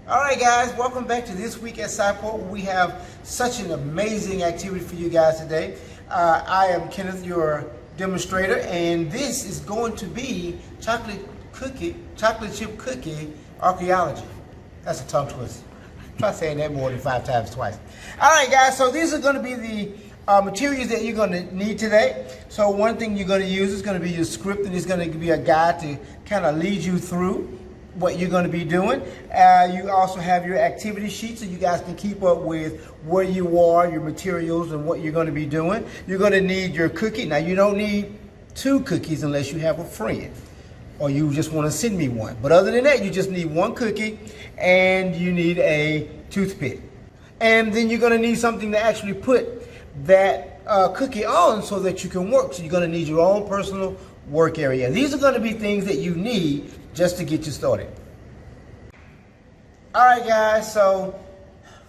All right, guys, welcome back to This Week at Sci-Port. We have such an amazing activity for you guys today. I am Kenneth, your demonstrator, and this is going to be chocolate chip cookie archaeology. That's a tongue twister. Try saying that more than 5 times twice. All right, guys, so these are going to be the materials that you're going to need today. So one thing you're going to use is going to be your script, and it's going to be a guide to kind of lead you through what you're going to be doing. You also have your activity sheet so you guys can keep up with where you are, your materials, and what you're going to be doing. You're going to need your cookie. Now, you don't need 2 cookies unless you have a friend or you just want to send me one. But other than that, you just need 1 cookie and you need a toothpick. And then you're going to need something to actually put that cookie on so that you can work. So you're going to need your own personal work area. These are going to be things that you need just to get you started. All right, guys, so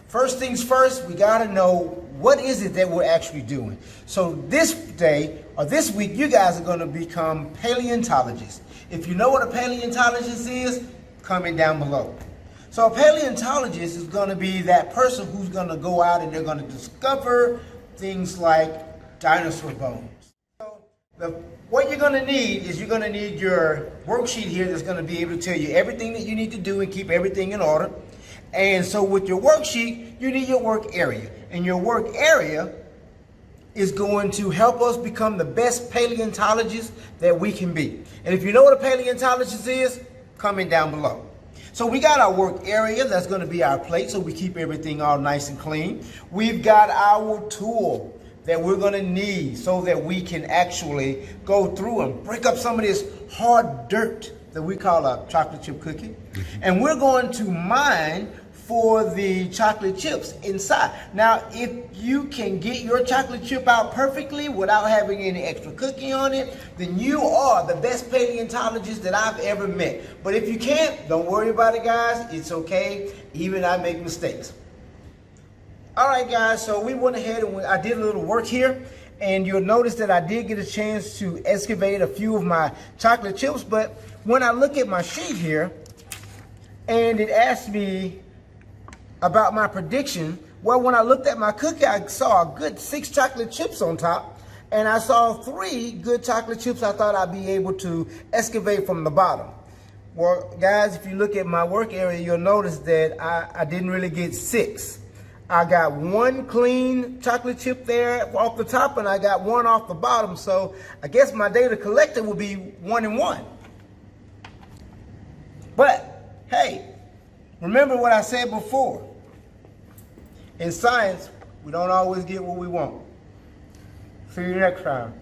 first things first, we got to know what is it that we're actually doing. So this day or this week, you guys are going to become paleontologists. If you know what a paleontologist is, comment down below. So a paleontologist is going to be that person who's going to go out and they're going to discover things like dinosaur bones. So what you're going to need is you're going to need your worksheet here that's going to be able to tell you everything that you need to do and keep everything in order. And so with your worksheet, you need your work area. And your work area is going to help us become the best paleontologists that we can be. And if you know what a paleontologist is, comment down below. So we got our work area, that's going to be our plate, so we keep everything all nice and clean. We've got our tool that we're going to need so that we can actually go through and break up some of this hard dirt that we call a chocolate chip cookie. And we're going to mine for the chocolate chips inside. Now, if you can get your chocolate chip out perfectly without having any extra cookie on it, then you are the best paleontologist that I've ever met. But if you can't, don't worry about it, guys. It's okay. Even I make mistakes. All right, guys, so we went ahead and I did a little work here, and you'll notice that I did get a chance to excavate a few of my chocolate chips, but when I look at my sheet here, and it asked me about my prediction, well, when I looked at my cookie, I saw a good 6 chocolate chips on top, and I saw 3 good chocolate chips I thought I'd be able to excavate from the bottom. Well, guys, if you look at my work area, you'll notice that I didn't really get 6. I got 1 clean chocolate chip there off the top, and I got 1 off the bottom. So I guess my data collected will be 1 and 1. But hey, remember what I said before. In science, we don't always get what we want. See you next time.